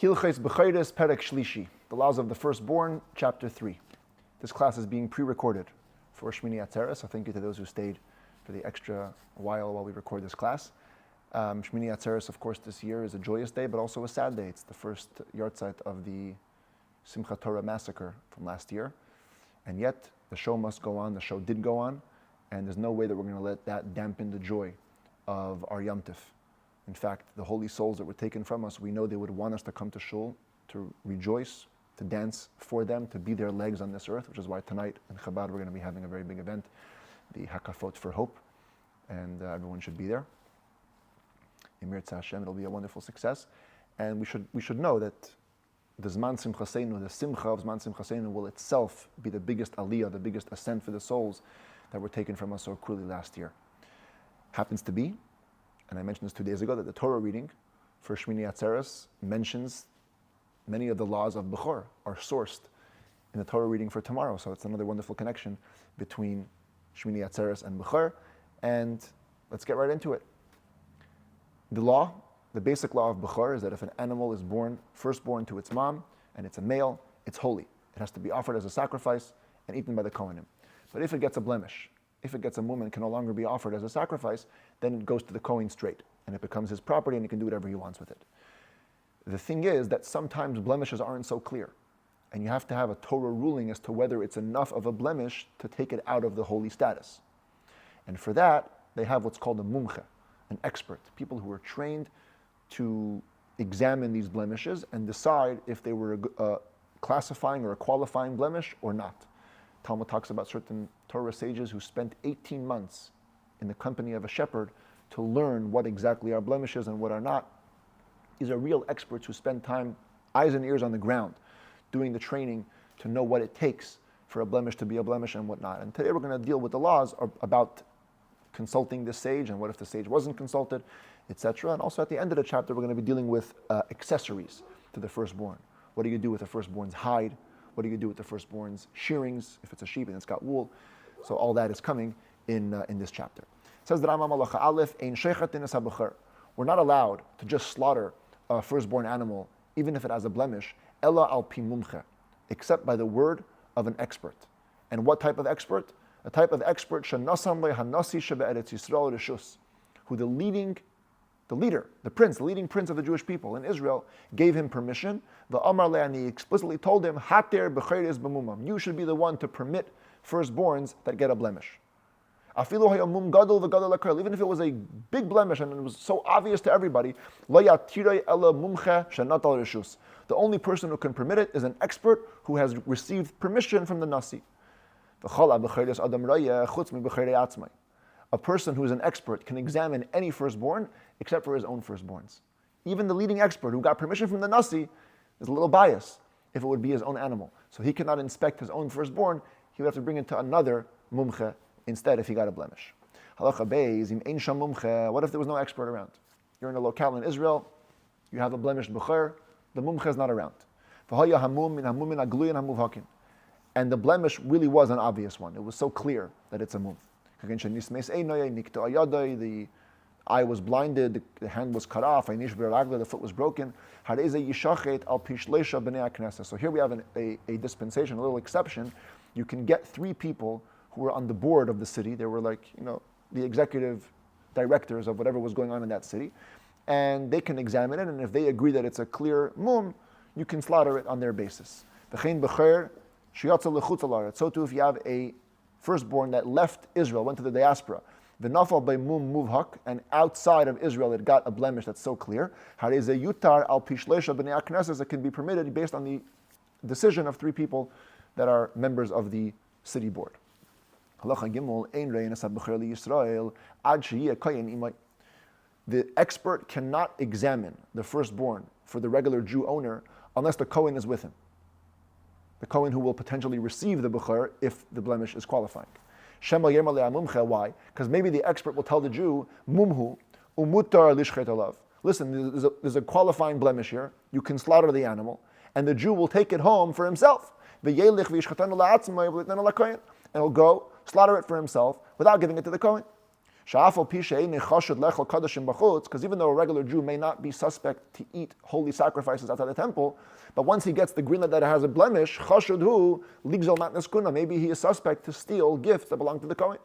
Hilchos Bechoros Perek Shlishi, the laws of the firstborn, chapter 3. This class is being pre-recorded for Shmini Atzeres, so thank you to those who stayed for the extra while we record this class. Shmini Atzeres, of course, this year is a joyous day, but also a sad day. It's the first yahrzeit of the Simchat Torah massacre from last year, and yet the show must go on. The show did go on, and there's no way that we're going to let that dampen the joy of our Yom Tif. In fact, the holy souls that were taken from us, we know they would want us to come to shul, to rejoice, to dance for them, to be their legs on this earth, which is why tonight in Chabad we're going to be having a very big event, the Hakafot for Hope, and everyone should be there. Emir Hashem, it'll be a wonderful success, and we should know that the Zman Simchaseinu, the Simcha of Zman Simchaseinu will itself be the biggest aliyah, the biggest ascent for the souls that were taken from us so cruelly last year. Happens to be, and I mentioned this 2 days ago, that the Torah reading for Shmini Atzeres mentions many of the laws of Bechor are sourced in the Torah reading for tomorrow. So it's another wonderful connection between Shmini Atzeres and Bechor. And let's get right into it. The basic law of Bechor is that if an animal is born, firstborn to its mom, and it's a male, it's holy. It has to be offered as a sacrifice and eaten by the Kohanim. But if it gets a blemish, if it gets a mum and can no longer be offered as a sacrifice, then it goes to the Kohen straight, and it becomes his property, and he can do whatever he wants with it. The thing is that sometimes blemishes aren't so clear, and you have to have a Torah ruling as to whether it's enough of a blemish to take it out of the holy status. And for that, they have what's called a mumche, an expert, people who are trained to examine these blemishes and decide if they were a classifying or a qualifying blemish or not. Talmud talks about certain Torah sages who spent 18 months in the company of a shepherd to learn what exactly are blemishes and what are not. These are real experts who spend time, eyes and ears on the ground, doing the training to know what it takes for a blemish to be a blemish and whatnot. And today we're going to deal with the laws about consulting the sage and what if the sage wasn't consulted, etc. And also at the end of the chapter we're going to be dealing with accessories to the firstborn. What do you do with the firstborn's hide? What do you do with the firstborn's shearings, if it's a sheep and it's got wool? So all that is coming in this chapter. It says that Rambam Halacha Aleph, Ein Sheichat Ines HaBechor. We're not allowed to just slaughter a firstborn animal, even if it has a blemish, Ella al pi mumche, except by the word of an expert. And what type of expert? A type of expert, Shanasam le Hanasi shebe'eretz Yisrael Rishus, who the leading prince of the Jewish people in Israel, gave him permission. The Amar le, and he explicitly told him, Hater becheres b'mumam. You should be the one to permit firstborns that get a blemish. Afilu hayamum gadol v'gadol akral. Even if it was a big blemish and it was so obvious to everybody, lo yatirei ela mumche shenat al rishus. The only person who can permit it is an expert who has received permission from the Nasi. V'chala becheres adam raya chutz mi becherei atzmai. A person who is an expert can examine any firstborn except for his own firstborns. Even the leading expert who got permission from the Nasi is a little biased if it would be his own animal. So he cannot inspect his own firstborn. He would have to bring it to another mumche instead if he got a blemish. Halacha beis, im ein sham mumche. What if there was no expert around? You're in a locale in Israel, you have a blemished bechor, the mumche is not around. V'haya hamum min hamumin agluyin hamuvhakin. And the blemish really was an obvious one. It was so clear that it's a mum. The eye was blinded, the hand was cut off, the foot was broken. So here we have a dispensation, a little exception. You can get 3 people who were on the board of the city. They were like, the executive directors of whatever was going on in that city. And they can examine it, and if they agree that it's a clear mum, you can slaughter it on their basis. So too, if you have a firstborn that left Israel, went to the diaspora, the nafal by mum muvhak, and outside of Israel it got a blemish that's so clear. Yutar al pishlesha b'nei haknesses, it can be permitted based on the decision of 3 people that are members of the city board. The expert cannot examine the firstborn for the regular Jew owner unless the Kohen is with him. The Kohen who will potentially receive the Bechor if the blemish is qualifying. Why? Because maybe the expert will tell the Jew, Mumhu, umutar lishchet alav. Listen, there's a qualifying blemish here. You can slaughter the animal, and the Jew will take it home for himself. And he'll go slaughter it for himself without giving it to the Kohen. Because even though a regular Jew may not be suspect to eat holy sacrifices outside the temple, but once he gets the green light that it has a blemish, maybe he is suspect to steal gifts that belong to the Kohen.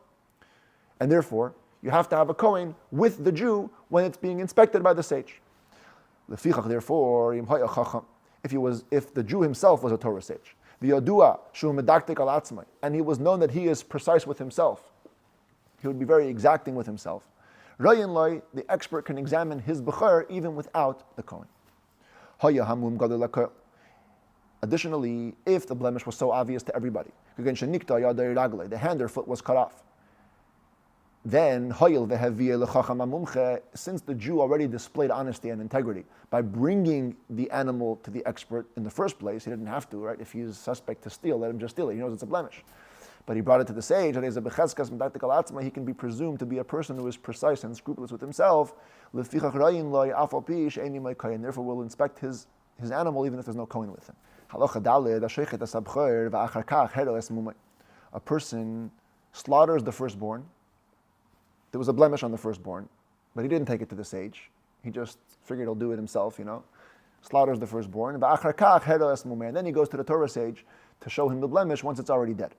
And therefore, you have to have a Kohen with the Jew when it's being inspected by the sage. Therefore, if the Jew himself was a Torah sage, and he was known that he is precise with himself, he would be very exacting with himself. The expert can examine his bechor even without the Kohen. Additionally, if the blemish was so obvious to everybody, the hand or foot was cut off, then since the Jew already displayed honesty and integrity by bringing the animal to the expert in the first place, he didn't have to, right? If he's suspect to steal, let him just steal it. He knows it's a blemish. But he brought it to the sage, and he can be presumed to be a person who is precise and scrupulous with himself. Therefore, we'll inspect his animal even if there's no Kohen with him. A person slaughters the firstborn. There was a blemish on the firstborn, but he didn't take it to the sage. He just figured he'll do it himself, Slaughters the firstborn. And then he goes to the Torah sage to show him the blemish once it's already dead.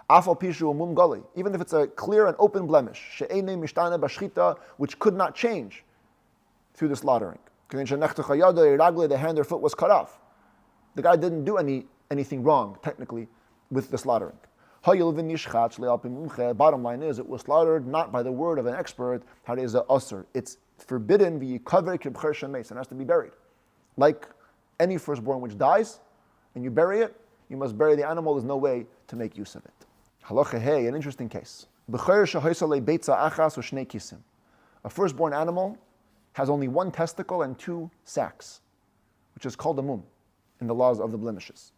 Even if it's a clear and open blemish, which could not change through the slaughtering. The hand or foot was cut off. The guy didn't do anything wrong, technically, with the slaughtering. Bottom line is, it was slaughtered not by the word of an expert. It's forbidden, it has to be buried. Like any firstborn which dies, and you bury it, you must bury the animal. There's no way to make use of it. Halacha hey, an interesting case. A firstborn animal has only one testicle and two sacs, which is called a mum in the laws of the blemishes.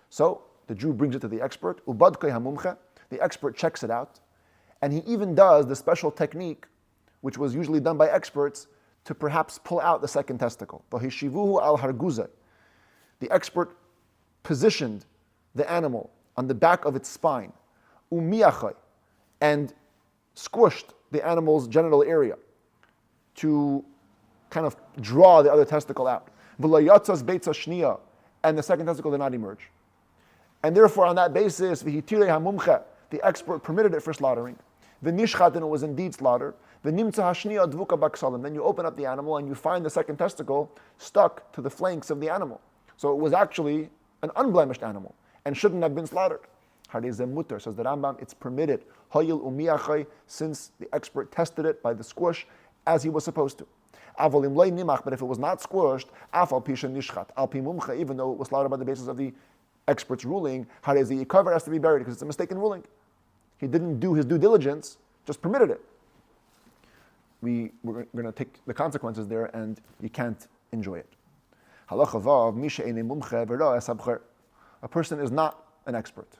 So the Jew brings it to the expert. The expert checks it out, and he even does the special technique, which was usually done by experts, to perhaps pull out the second testicle. The expert positioned the animal on the back of its spine, and squished the animal's genital area to kind of draw the other testicle out. And the second testicle did not emerge. And therefore, on that basis, the expert permitted it for slaughtering. And it was indeed slaughtered. Then you open up the animal and you find the second testicle stuck to the flanks of the animal. So it was actually an unblemished animal and shouldn't have been slaughtered. Says the Rambam, it's permitted, since the expert tested it by the squish as he was supposed to. But if it was not squished, even though it was slaughtered by the basis of the expert's ruling, the cover has to be buried because it's a mistaken ruling. He didn't do his due diligence, just permitted it. We're going to take the consequences there, and you can't enjoy it. A person is not an expert.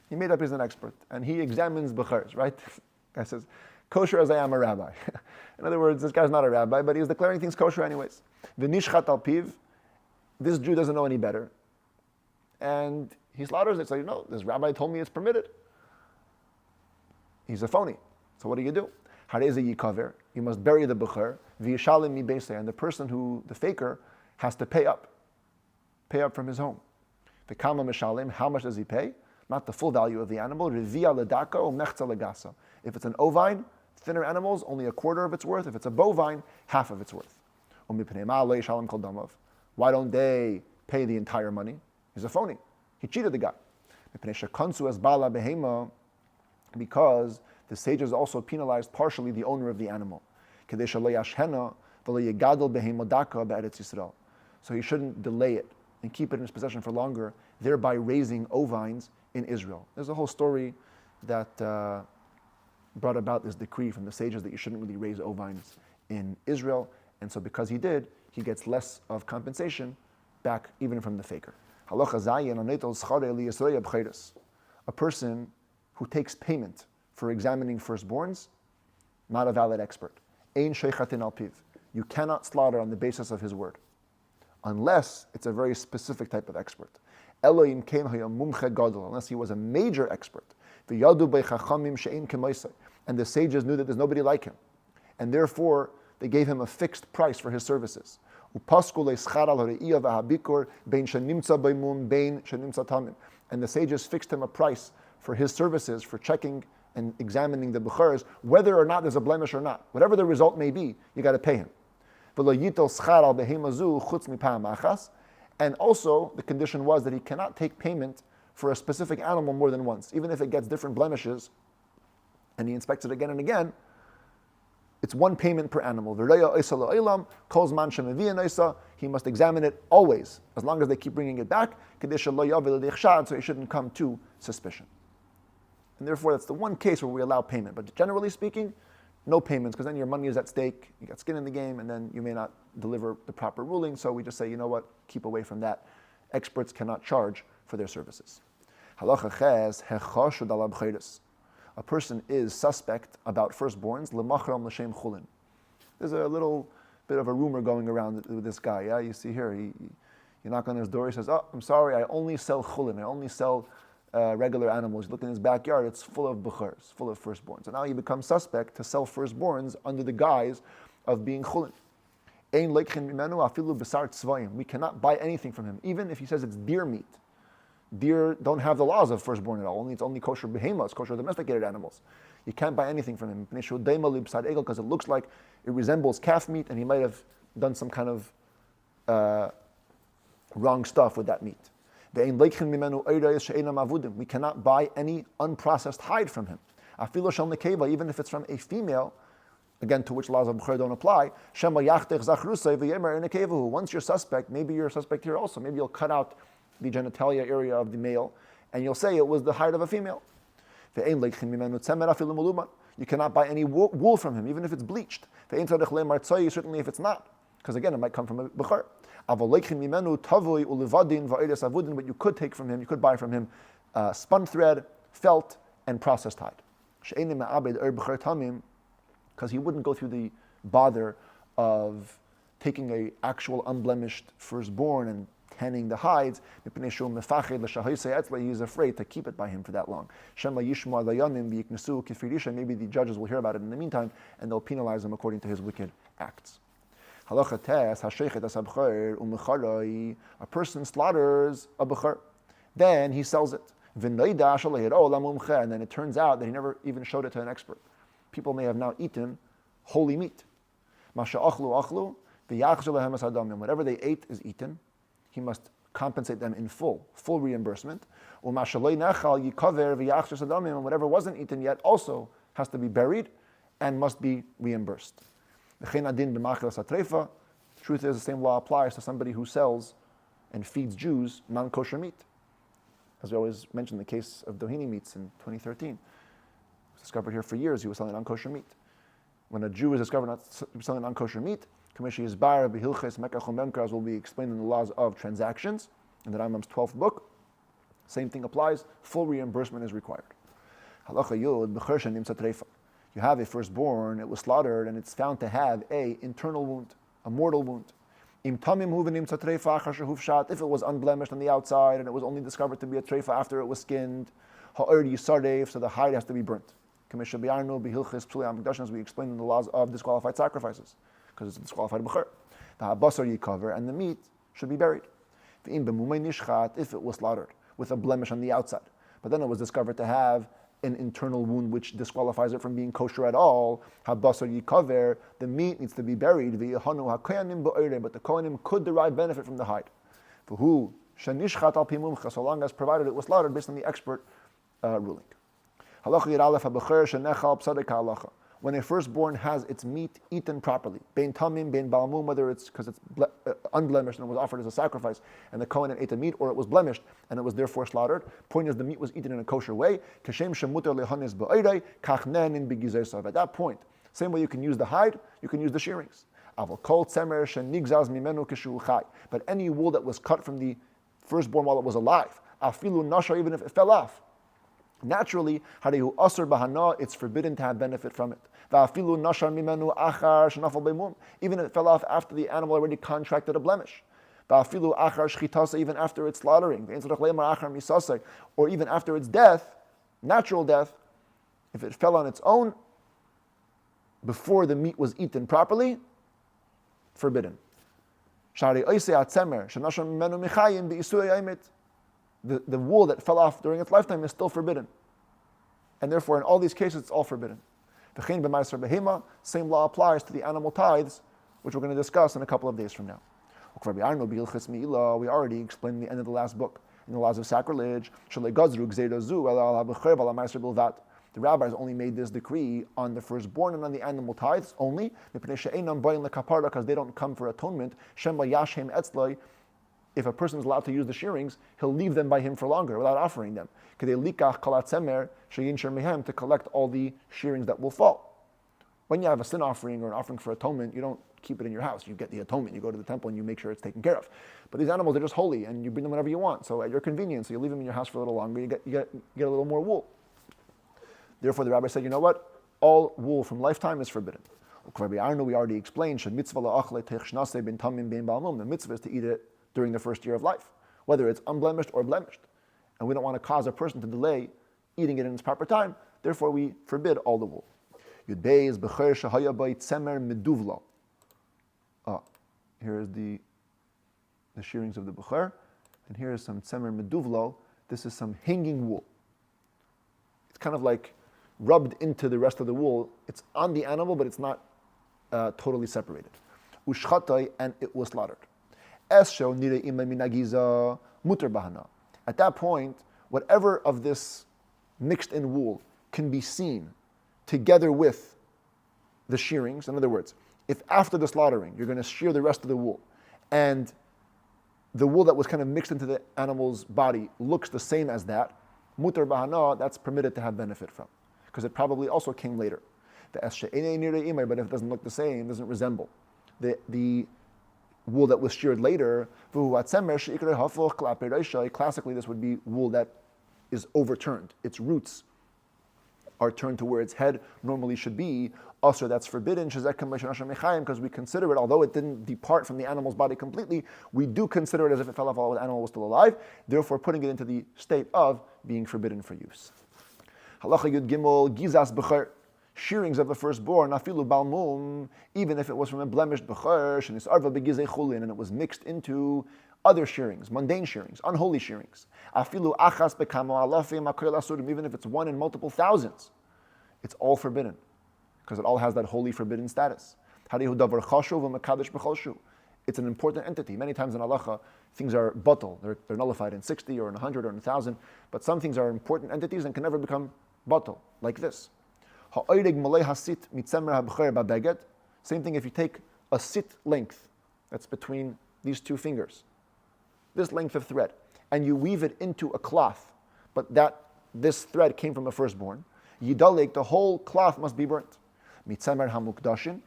He made up he's an expert, and he examines Bechoros, right? Guy says, kosher as I am a rabbi. In other words, this guy's not a rabbi, but he's declaring things kosher anyways. V'nishchat al piv, this Jew doesn't know any better, and he slaughters it. So this rabbi told me it's permitted. He's a phony. So what do? Hareze yikaver, you must bury the Bechor, v'yishalim mi beisei, and the person the faker, has to pay up from his home. V'kama mishalim, how much does he pay? Not the full value of the animal. Revia ledaka or mechza legasa. If it's an ovine, thinner animals, only a quarter of its worth. If it's a bovine, half of its worth. Why don't they pay the entire money? He's a phony. He cheated the guy. Because the sages also penalized partially the owner of the animal. So he shouldn't delay it and keep it in his possession for longer, thereby raising ovines in Israel. There's a whole story that brought about this decree from the sages that you shouldn't really raise ovines in Israel, and so because he did, he gets less of compensation back even from the faker. A person who takes payment for examining firstborns, not a valid expert. You cannot slaughter on the basis of his word, unless it's a very specific type of expert. Unless he was a major expert. and the sages knew that there's nobody like him. And therefore, they gave him a fixed price for his services. And the sages fixed him a price for his services, for checking and examining the Bechoros, whether or not there's a blemish or not. Whatever the result may be, you got to pay him. And also, the condition was that he cannot take payment for a specific animal more than once. Even if it gets different blemishes, and he inspects it again and again, it's one payment per animal. He must examine it always, as long as they keep bringing it back, so it shouldn't come to suspicion. And therefore, that's the one case where we allow payment. But generally speaking, no payments, because then your money is at stake, you got skin in the game, and then you may not deliver the proper ruling. So we just say, you know what, keep away from that. Experts cannot charge for their services. Halacha ches, hechashud ala b'cheres. A person is suspect about firstborns, l'machram l'shem chulin. There's a little bit of a rumor going around with this guy. Yeah, you see here, you knock on his door, he says, "Oh, I'm sorry, I only sell chulin. I only sell regular animals." You look in his backyard, it's full of bechoros, full of firstborns. And now he becomes suspect to sell firstborns under the guise of being chulin. Ein leikchen mimenu afilu b'sar tzvayim. We cannot buy anything from him, even if he says it's deer meat. Deer don't have the laws of firstborn at all. It's only kosher behemoths, kosher domesticated animals. You can't buy anything from him because it looks like it resembles calf meat, and he might have done some kind of wrong stuff with that meat. We cannot buy any unprocessed hide from him. Even if it's from a female, again, to which laws of Bechor don't apply. Once you're suspect, maybe you're a suspect here also. Maybe you'll cut out the genitalia area of the male, and you'll say it was the hide of a female. You cannot buy any wool from him, even if it's bleached. Certainly if it's not, because again, it might come from a Bechor. But you could take from him, you could buy from him spun thread, felt, and processed hide. Because he wouldn't go through the bother of taking an actual unblemished firstborn and tanning the hides. He's afraid to keep it by him for that long. Maybe the judges will hear about it in the meantime, and they'll penalize him according to his wicked acts. A person slaughters a bechor, then he sells it. And then it turns out that he never even showed it to an expert. People may have now eaten holy meat. Whatever they ate is eaten. He must compensate them in full reimbursement. And whatever wasn't eaten yet also has to be buried and must be reimbursed. The truth is, the same law applies to somebody who sells and feeds Jews non-kosher meat. As we always mention the case of Doheny meats in 2013. It was discovered here for years he was selling non-kosher meat. When a Jew is discovered selling non-kosher meat, Hilchos will be explained in the laws of transactions in the Rambam's 12th book. Same thing applies. Full reimbursement is required. You have a firstborn, it was slaughtered, and it's found to have a internal wound, a mortal wound. If it was unblemished on the outside and it was only discovered to be a treifa after it was skinned, so the hide has to be burnt. As we explained in the laws of disqualified sacrifices, because it's a disqualified bechor. The habasar yikaver, and the meat should be buried. If it was slaughtered with a blemish on the outside, but then it was discovered to have an internal wound which disqualifies it from being kosher at all, habasar yikaver, the meat needs to be buried. But the kohanim could derive benefit from the hide. So long as provided it was slaughtered based on the expert ruling. When a firstborn has its meat eaten properly, bein tamim, bein balmum, whether it's because it's unblemished and it was offered as a sacrifice, and the kohen ate the meat, or it was blemished and it was therefore slaughtered. Point is, the meat was eaten in a kosher way. At that point, same way you can use the hide, you can use the shearings. But any wool that was cut from the firstborn while it was alive, even if it fell off, naturally, it's forbidden to have benefit from it. Even if it fell off after the animal already contracted a blemish. Even after its slaughtering. Or even after its death, natural death, if it fell on its own, before the meat was eaten properly, forbidden. The wool that fell off during its lifetime is still forbidden. And therefore, in all these cases, it's all forbidden. Same law applies to the animal tithes, which we're going to discuss in a couple of days from now. We already explained the end of the last book, in the laws of sacrilege. The rabbis only made this decree on the firstborn and on the animal tithes only, because they don't come for atonement. If a person is allowed to use the shearings, he'll leave them by him for longer without offering them, to collect all the shearings that will fall. When you have a sin offering or an offering for atonement, you don't keep it in your house. You get the atonement, you go to the temple and you make sure it's taken care of. But these animals, they're just holy and you bring them whenever you want. So at your convenience, you leave them in your house for a little longer, you get a little more wool. Therefore, the rabbi said, you know what? All wool from lifetime is forbidden. We already explained, the mitzvah is to eat it during the first year of life, whether it's unblemished or blemished. And we don't want to cause a person to delay eating it in its proper time. Therefore, we forbid all the wool. Here is the shearings of the Bechor, and here is some tzemer meduvlo. This is some hanging wool. It's kind of like rubbed into the rest of the wool. It's on the animal, but it's not totally separated. Ushchatai, and it was slaughtered. At that point, whatever of this mixed in wool can be seen together with the shearings. In other words, if after the slaughtering you're going to shear the rest of the wool, and the wool that was kind of mixed into the animal's body looks the same as that, mutar bahana, that's permitted to have benefit from, because it probably also came later. But if it doesn't look the same, doesn't resemble the wool that was sheared later, classically this would be wool that is overturned. Its roots are turned to where its head normally should be. Also, that's forbidden, because we consider it, although it didn't depart from the animal's body completely, we do consider it as if it fell off while the animal was still alive, therefore putting it into the state of being forbidden for use. Halacha Yud Gimel, Gizas Bechor, shearings of the firstborn, afilu balmum, even if it was from a blemished Bechor, shenis arva begizei chulin, and it was mixed into other shearings, mundane shearings, unholy shearings. Afilu achas bekamo alafim akril asurim, even if it's one in multiple thousands, it's all forbidden, because it all has that holy forbidden status. Harihu davar chashuv u'mekadosh b'choshu. It's an important entity. Many times in halacha, things are batal, they're nullified in 60 or in 100 or in 1,000, but some things are important entities and can never become batal, like this. Same thing if you take a sit length that's between these two fingers, this length of thread, and you weave it into a cloth, but this thread came from a firstborn, yidalek, the whole cloth must be burnt. Mitzamer hamukdashin,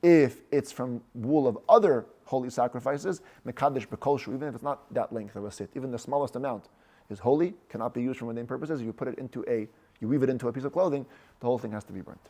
if it's from wool of other holy sacrifices, mekadesh bekolshu, even if it's not that length of a sit, even the smallest amount is holy, cannot be used for mundane purposes. You weave it into a piece of clothing, the whole thing has to be burnt.